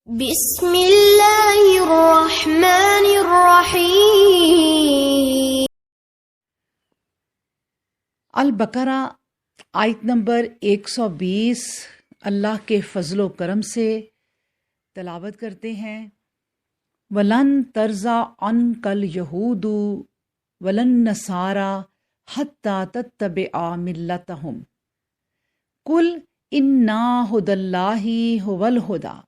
بسم اللہ الرحمن الرحیم۔ البقرہ آیت نمبر 120 اللہ کے فضل و کرم سے تلاوت کرتے ہیں۔ وَلَن تَرْضَىٰ عَنْكَ الْيَهُودُ وَلَا النَّصَارَىٰ حَتَّىٰ تَتَّبِعَ مِلَّتَهُمْ قُلْ إِنَّ هُدَى اللَّهِ هُوَ الْهُدَىٰ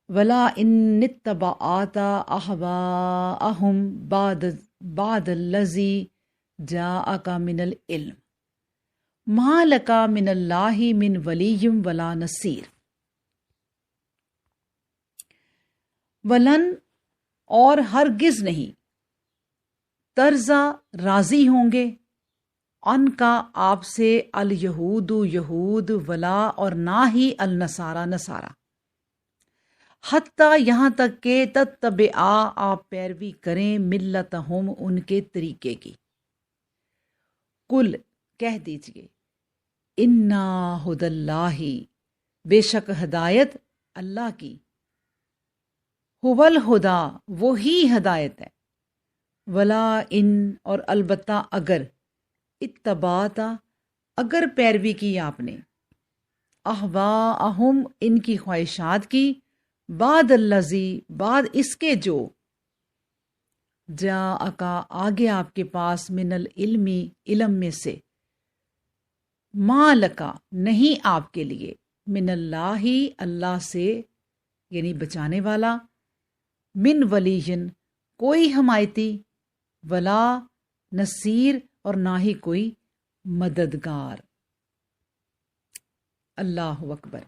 وَلَا إِنِ اتَّبَعْتَ أَهْوَاءَهُمْ بَعْدَ الَّذِي جَاءَكَ مِنَ الْعِلْمِ مَا لَكَ مِنَ اللَّهِ مِنْ وَلِيٍّ وَلَا نَصِيرٍ۔ ولن اور ہرگز نہیں، ترضا راضی ہوں گے، ان کا آپ سے، الیہود یہود، ولا اور نہ ہی النصارہ نصارہ، حتیٰ یہاں تک کہ تتبعا آپ پیروی کریں، ملتہم ان کے طریقے کی۔ قل کہہ دیجئے، انا ہدی اللہ بے شک ہدایت اللہ کی، هو الہدا وہی ہدایت ہے، ولا ان اور البتہ اگر، اتبعتا اگر پیروی کی آپ نے، اہواءہم ان کی خواہشات کی، بعد الذی بعد اس کے جو، جاءکا آگے آپ کے پاس، من العلم علم میں سے، ما لکا نہیں آپ کے لیے، من اللہ اللہ سے یعنی بچانے والا، من ولیٍ کوئی حمایتی، ولا نصیر اور نہ ہی کوئی مددگار۔ اللہ اکبر۔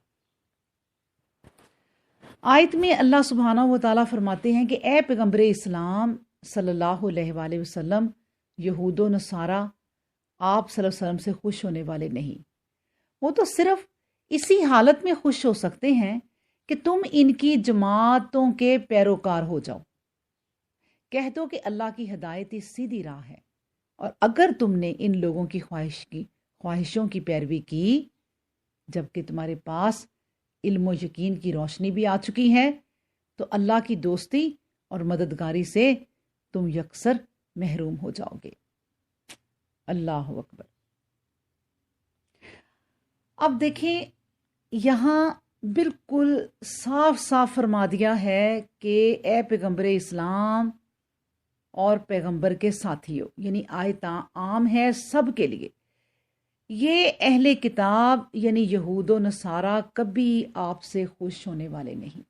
آیت میں اللہ سبحانہ و تعالیٰ فرماتے ہیں کہ اے پیغمبر اسلام صلی اللہ علیہ وآلہ وسلم، یہود و نصارہ آپ صلی اللہ علیہ وسلم سے خوش ہونے والے نہیں، وہ تو صرف اسی حالت میں خوش ہو سکتے ہیں کہ تم ان کی جماعتوں کے پیروکار ہو جاؤ۔ کہہ دو کہ اللہ کی ہدایت ہی سیدھی راہ ہے، اور اگر تم نے ان لوگوں کی خواہشوں کی پیروی کی، جبکہ تمہارے پاس علم و یقین کی روشنی بھی آ چکی ہے، تو اللہ کی دوستی اور مددگاری سے تم یکسر محروم ہو جاؤ گے۔ اللہ اکبر۔ اب دیکھیں، یہاں بالکل صاف صاف فرما دیا ہے کہ اے پیغمبر اسلام اور پیغمبر کے ساتھیوں، یعنی آیتاں عام ہے سب کے لیے، یہ اہل کتاب یعنی یہود و نصارہ کبھی آپ سے خوش ہونے والے نہیں،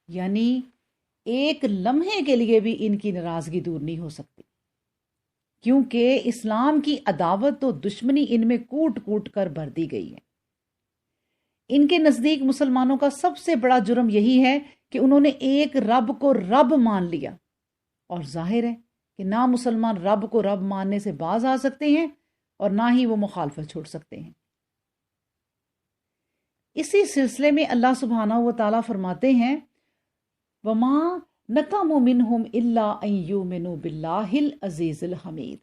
یعنی ایک لمحے کے لیے بھی ان کی ناراضگی دور نہیں ہو سکتی، کیونکہ اسلام کی عداوت و دشمنی ان میں کوٹ کوٹ کر بھر دی گئی ہے۔ ان کے نزدیک مسلمانوں کا سب سے بڑا جرم یہی ہے کہ انہوں نے ایک رب کو رب مان لیا، اور ظاہر ہے کہ نہ مسلمان رب کو رب ماننے سے باز آ سکتے ہیں اور نہ ہی وہ مخالفت چھوڑ سکتے ہیں۔ اسی سلسلے میں اللہ سبحانہ و تعالیٰ فرماتے ہیں، وَمَا نَقَمُوا مِنْهُمْ إِلَّا أَن يُؤْمِنُوا بِاللَّهِ الْعَزِيزِ الْحَمِيدِ،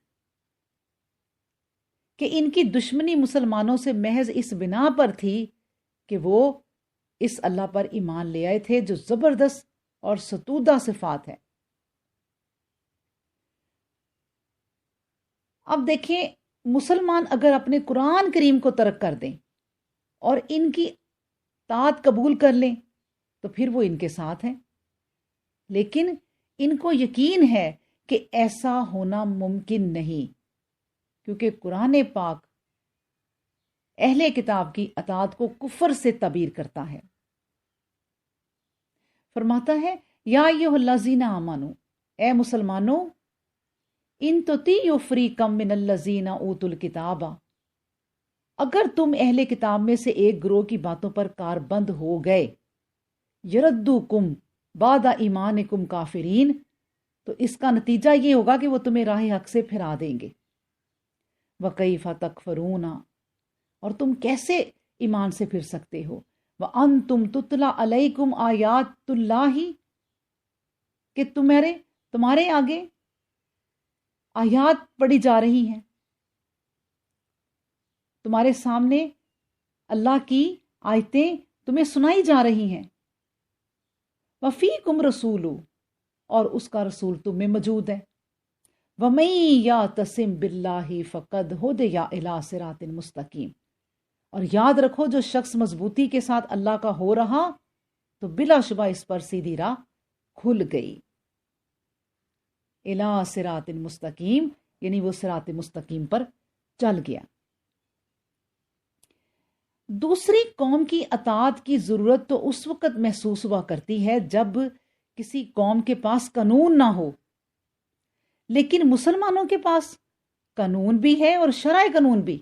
کہ ان کی دشمنی مسلمانوں سے محض اس بنا پر تھی کہ وہ اس اللہ پر ایمان لے آئے تھے جو زبردست اور ستودہ صفات ہے۔ اب دیکھیں، مسلمان اگر اپنے قرآن کریم کو ترک کر دیں اور ان کی اطاعت قبول کر لیں تو پھر وہ ان کے ساتھ ہیں، لیکن ان کو یقین ہے کہ ایسا ہونا ممکن نہیں، کیونکہ قرآن پاک اہل کتاب کی اطاعت کو کفر سے تعبیر کرتا ہے۔ فرماتا ہے، یا ایھا الذین آمنوا، اے مسلمانوں، ان تطیعوا فریقا من الذین اوتوا الکتاب، اگر تم اہل کتاب میں سے ایک گروہ کی باتوں پر کاربند ہو گئے، یردوکم بعد ایمانکم کافرین، تو اس کا نتیجہ یہ ہوگا کہ وہ تمہیں راہ حق سے پھرا دیں گے۔ وَکَیْفَ تَکْفُرُونَ، اور تم کیسے ایمان سے پھر سکتے ہو، وَأَنْتُمْ تُتْلَىٰ عَلَيْكُمْ آیات اللہ، کہ تمہارے آگے آیات پڑھی جا رہی ہیں، تمہارے سامنے اللہ کی آیتیں تمہیں سنائی جا رہی ہیں۔ وفیکم رسول، اور اس کا رسول تم میں موجود ہے، وَمَن یعتصم باللہ فقد ہدی الی صراط مستقیم، اور یاد رکھو جو شخص مضبوطی کے ساتھ اللہ کا ہو رہا تو بلا شبہ اس پر سیدھی راہ کھل گئی۔ الی صراط مستقیم یعنی وہ صراط مستقیم پر چل گیا۔ دوسری قوم کی اطاعت کی ضرورت تو اس وقت محسوس ہوا کرتی ہے جب کسی قوم کے پاس قانون نہ ہو، لیکن مسلمانوں کے پاس قانون بھی ہے اور شرع قانون بھی۔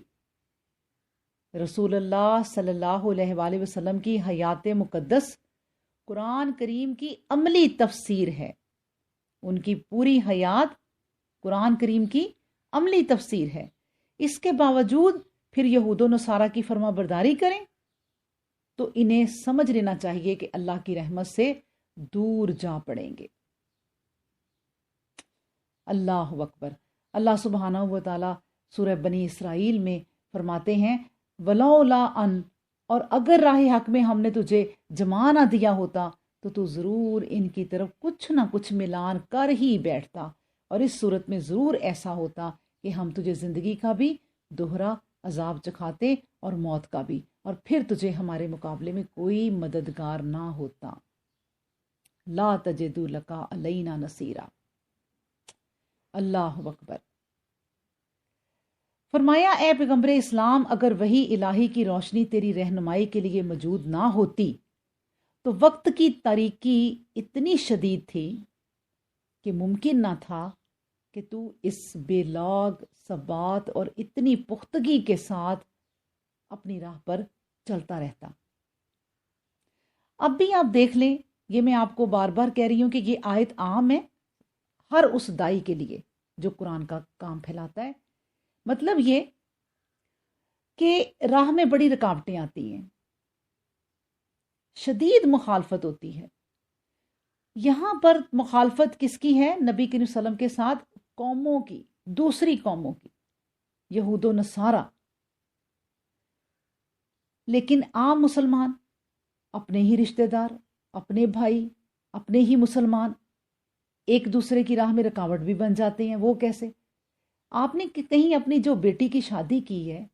رسول اللہ صلی اللہ علیہ وآلہ وسلم کی حیات مقدس قرآن کریم کی عملی تفسیر ہے، ان کی پوری حیات قرآن کریم کی عملی تفسیر ہے۔ اس کے باوجود پھر یہود و نصارہ کی فرما برداری کریں تو انہیں سمجھ لینا چاہیے کہ اللہ کی رحمت سے دور جا پڑیں گے۔ اللہ اکبر۔ اللہ سبحانہ و تعالی سورہ بنی اسرائیل میں فرماتے ہیں وَلَوْلَا أَن، اور اگر راہ حق میں ہم نے تجھے جما نہ دیا ہوتا تو ضرور ان کی طرف کچھ نہ کچھ ملان کر ہی بیٹھتا، اور اس صورت میں ضرور ایسا ہوتا کہ ہم تجھے زندگی کا بھی دوہرا عذاب چکھاتے اور موت کا بھی، اور پھر تجھے ہمارے مقابلے میں کوئی مددگار نہ ہوتا۔ لا تجد لک علینا نصیرا۔ اللہ اکبر۔ فرمایا اے پیغمبر اسلام، اگر وحی الہی کی روشنی تیری رہنمائی کے لیے موجود نہ ہوتی تو وقت کی تاریکی اتنی شدید تھی کہ ممکن نہ تھا کہ تو اس بے لاگ ثبات اور اتنی پختگی کے ساتھ اپنی راہ پر چلتا رہتا۔ اب بھی آپ دیکھ لیں، یہ میں آپ کو بار بار کہہ رہی ہوں کہ یہ آیت عام ہے ہر اس دائی کے لیے جو قرآن کا کام پھیلاتا ہے۔ مطلب یہ کہ راہ میں بڑی رکاوٹیں آتی ہیں، شدید مخالفت ہوتی ہے۔ یہاں پر مخالفت کس کی ہے؟ نبی کریم صلی اللہ علیہ وسلم کے ساتھ قوموں کی، دوسری قوموں کی، یہود و نصارہ۔ لیکن عام مسلمان، اپنے ہی رشتہ دار، اپنے بھائی، اپنے ہی مسلمان ایک دوسرے کی راہ میں رکاوٹ بھی بن جاتے ہیں۔ وہ کیسے؟ آپ نے کہیں اپنی جو بیٹی کی شادی کی ہے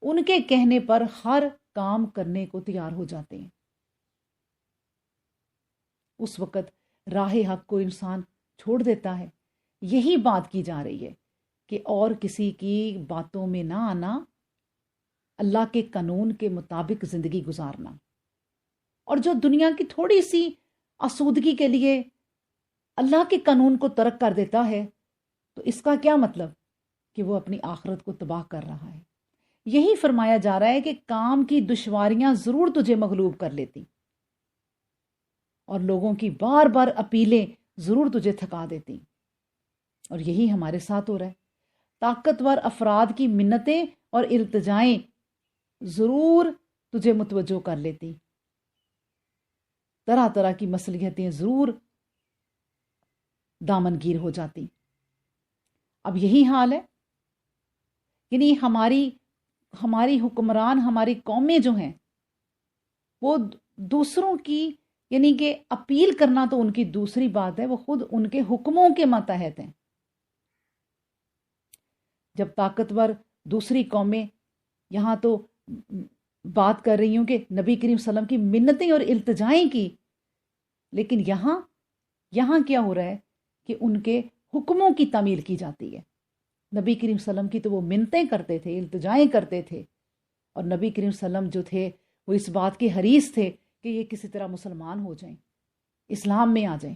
ان کے کہنے پر ہر کام کرنے کو تیار ہو جاتے ہیں۔ اس وقت راہ حق کو انسان چھوڑ دیتا ہے۔ یہی بات کی جا رہی ہے کہ اور کسی کی باتوں میں نہ آنا، اللہ کے قانون کے مطابق زندگی گزارنا۔ اور جو دنیا کی تھوڑی سی آسودگی کے لیے اللہ کے قانون کو ترک کر دیتا ہے تو اس کا کیا مطلب؟ کہ وہ اپنی آخرت کو تباہ کر رہا ہے۔ یہی فرمایا جا رہا ہے کہ کام کی دشواریاں ضرور تجھے مغلوب کر لیتی، اور لوگوں کی بار بار اپیلیں ضرور تجھے تھکا دیتی، اور یہی ہمارے ساتھ ہو رہا ہے۔ طاقتور افراد کی منتیں اور التجائیں ضرور تجھے متوجہ کر لیتی، طرح طرح کی مصلحتیں ضرور دامنگیر ہو جاتی۔ اب یہی حال ہے، یعنی ہماری حکمران، ہماری قومیں جو ہیں وہ دوسروں کی یعنی کہ اپیل کرنا تو ان کی دوسری بات ہے، وہ خود ان کے حکموں کے ماتحت ہیں۔ جب طاقتور دوسری قومیں، یہاں تو بات کر رہی ہوں کہ نبی کریم صلی اللہ علیہ وسلم کی منتیں اور التجائیں کی، لیکن یہاں کیا ہو رہا ہے کہ ان کے حکموں کی تعمیل کی جاتی ہے۔ نبی کریم صلی اللہ علیہ وسلم کی تو وہ منتیں کرتے تھے، التجائیں کرتے تھے، اور نبی کریم صلی اللہ علیہ وسلم جو تھے وہ اس بات کے حریص تھے کہ یہ کسی طرح مسلمان ہو جائیں، اسلام میں آ جائیں۔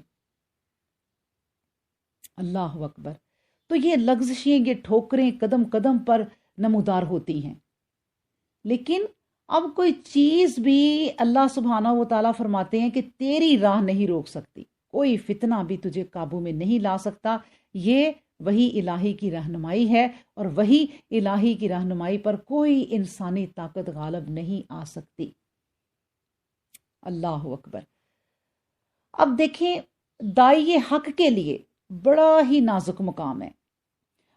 اللہ اکبر۔ تو یہ لغزشیں، یہ ٹھوکریں قدم قدم پر نمودار ہوتی ہیں، لیکن اب کوئی چیز بھی اللہ سبحانہ و تعالیٰ فرماتے ہیں کہ تیری راہ نہیں روک سکتی، کوئی فتنہ بھی تجھے قابو میں نہیں لا سکتا۔ یہ وحی الہی کی رہنمائی ہے، اور وحی الہی کی رہنمائی پر کوئی انسانی طاقت غالب نہیں آ سکتی۔ اللہ اکبر۔ اب دیکھیں، داعی حق کے لیے بڑا ہی نازک مقام ہے۔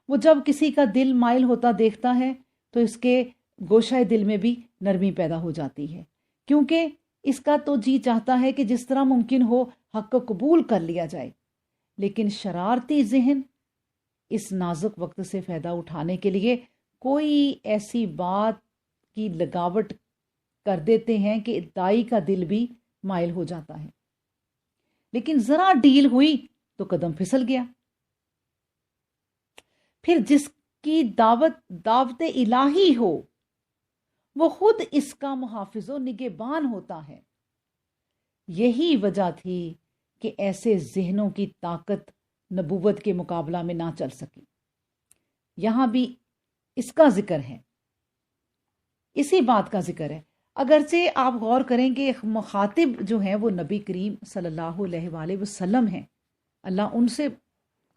وہ جب کسی کا دل مائل ہوتا دیکھتا ہے تو اس کے گوشہ دل میں بھی نرمی پیدا ہو جاتی ہے، کیونکہ اس کا تو جی چاہتا ہے کہ جس طرح ممکن ہو حق کو قبول کر لیا جائے، لیکن شرارتی ذہن اس نازک وقت سے فائدہ اٹھانے کے لیے کوئی ایسی بات کی لگاوٹ کر دیتے ہیں کہ دائی کا دل بھی مائل ہو جاتا ہے، لیکن ذرا ڈیل ہوئی تو قدم پھسل گیا۔ پھر جس کی دعوت الہی ہو وہ خود اس کا محافظ و نگہبان ہوتا ہے۔ یہی وجہ تھی کہ ایسے ذہنوں کی طاقت نبوت کے مقابلہ میں نہ چل سکی۔ یہاں بھی اس کا ذکر ہے، اسی بات کا ذکر ہے۔ اگرچہ آپ غور کریں کہ مخاطب جو ہیں وہ نبی کریم صلی اللہ علیہ وآلہ وسلم ہیں، اللہ ان سے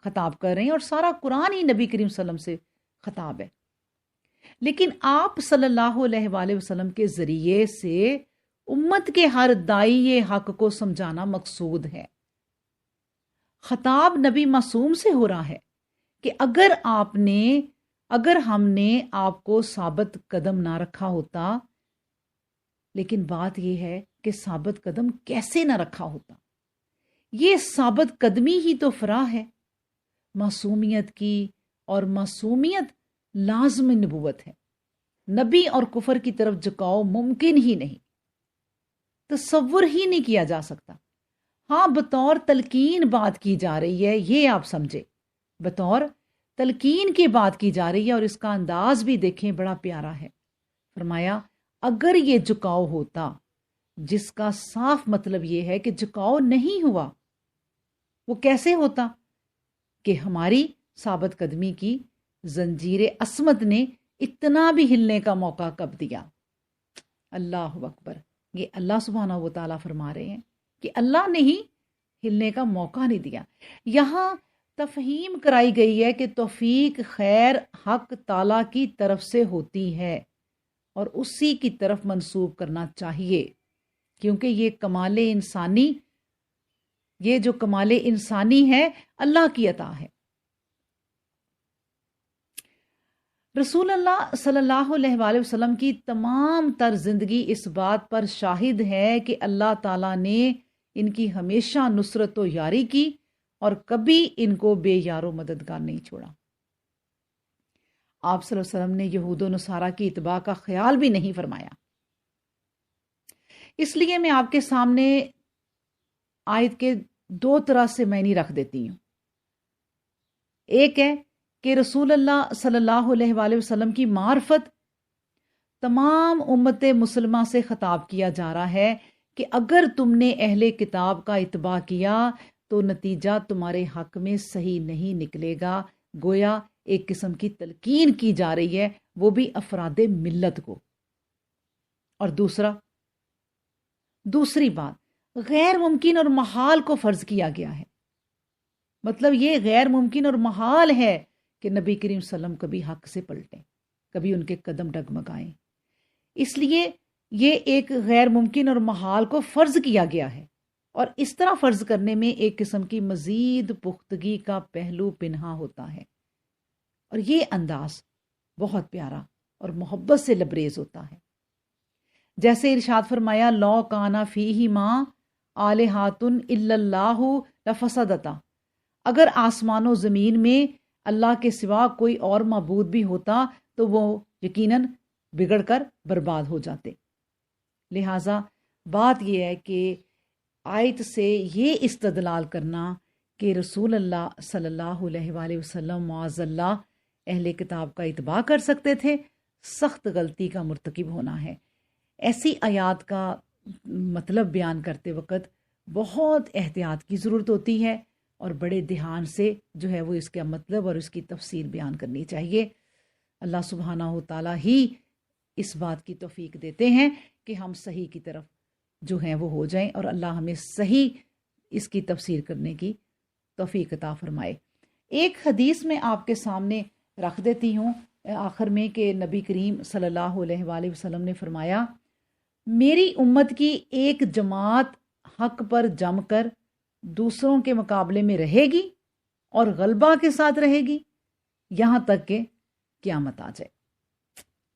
خطاب کر رہے ہیں اور سارا قرآن ہی نبی کریم صلی اللہ علیہ وسلم سے خطاب ہے، لیکن آپ صلی اللہ علیہ وآلہ وسلم کے ذریعے سے امت کے ہر داعی حق کو سمجھانا مقصود ہے۔ خطاب نبی معصوم سے ہو رہا ہے کہ اگر ہم نے آپ کو ثابت قدم نہ رکھا ہوتا، لیکن بات یہ ہے کہ ثابت قدم کیسے نہ رکھا ہوتا، یہ ثابت قدمی ہی تو فرا ہے معصومیت کی، اور معصومیت لازم نبوت ہے۔ نبی اور کفر کی طرف جھکاؤ ممکن ہی نہیں، تصور ہی نہیں کیا جا سکتا۔ ہاں، بطور تلقین بات کی جا رہی ہے، یہ آپ سمجھے، بطور تلقین کی بات کی جا رہی ہے، اور اس کا انداز بھی دیکھیں بڑا پیارا ہے۔ فرمایا اگر یہ جھکاؤ ہوتا، جس کا صاف مطلب یہ ہے کہ جھکاؤ نہیں ہوا، وہ کیسے ہوتا؟ کہ ہماری ثابت قدمی کی زنجیر عصمت نے اتنا بھی ہلنے کا موقع کب دیا؟ اللہ اکبر! یہ اللہ سبحانہ و تعالیٰ فرما رہے ہیں کہ اللہ نے ہی ہلنے کا موقع نہیں دیا۔ یہاں تفہیم کرائی گئی ہے کہ توفیق خیر حق تعالیٰ کی طرف سے ہوتی ہے اور اسی کی طرف منسوب کرنا چاہیے، کیونکہ یہ جو کمال انسانی ہے اللہ کی عطا ہے۔ رسول اللہ صلی اللہ علیہ وآلہ وسلم کی تمام تر زندگی اس بات پر شاہد ہے کہ اللہ تعالیٰ نے ان کی ہمیشہ نصرت و یاری کی اور کبھی ان کو بے یار و مددگار نہیں چھوڑا۔ آپ صلی اللہ علیہ وسلم نے یہود و نصارہ کی اتباع کا خیال بھی نہیں فرمایا۔ اس لیے میں آپ کے سامنے آیت کے دو طرح سے معنی رکھ دیتی ہوں۔ ایک ہے کہ رسول اللہ صلی اللہ علیہ وآلہ وسلم کی معرفت تمام امت مسلمہ سے خطاب کیا جا رہا ہے کہ اگر تم نے اہل کتاب کا اتباع کیا تو نتیجہ تمہارے حق میں صحیح نہیں نکلے گا، گویا ایک قسم کی تلقین کی جا رہی ہے، وہ بھی افراد ملت کو۔ اور دوسری بات، غیر ممکن اور محال کو فرض کیا گیا ہے۔ مطلب یہ غیر ممکن اور محال ہے کہ نبی کریم صلی اللہ علیہ وسلم کبھی حق سے پلٹیں، کبھی ان کے قدم ڈگمگائیں۔ اس لیے یہ ایک غیر ممکن اور محال کو فرض کیا گیا ہے، اور اس طرح فرض کرنے میں ایک قسم کی مزید پختگی کا پہلو پنہا ہوتا ہے، اور یہ انداز بہت پیارا اور محبت سے لبریز ہوتا ہے۔ جیسے ارشاد فرمایا لو کانا فیہما آلہۃ الا اللہ لفسدتا، اگر آسمان و زمین میں اللہ کے سوا کوئی اور معبود بھی ہوتا تو وہ یقیناً بگڑ کر برباد ہو جاتے۔ لہٰذا بات یہ ہے کہ آیت سے یہ استدلال کرنا کہ رسول اللہ صلی اللہ علیہ وآلہ وسلم معاذ اللہ اہل کتاب کا اتباع کر سکتے تھے، سخت غلطی کا مرتکب ہونا ہے۔ ایسی آیات کا مطلب بیان کرتے وقت بہت احتیاط کی ضرورت ہوتی ہے، اور بڑے دھیان سے جو ہے وہ اس کا مطلب اور اس کی تفسیر بیان کرنی چاہیے۔ اللہ سبحانہ و تعالیٰ ہی اس بات کی توفیق دیتے ہیں کہ ہم صحیح کی طرف جو ہیں وہ ہو جائیں، اور اللہ ہمیں صحیح اس کی تفسیر کرنے کی توفیق عطا فرمائے۔ ایک حدیث میں آپ کے سامنے رکھ دیتی ہوں آخر میں کہ نبی کریم صلی اللہ علیہ وآلہ وسلم نے فرمایا، میری امت کی ایک جماعت حق پر جم کر دوسروں کے مقابلے میں رہے گی اور غلبہ کے ساتھ رہے گی یہاں تک کہ قیامت آ جائے۔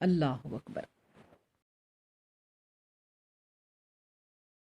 اللہ اکبر۔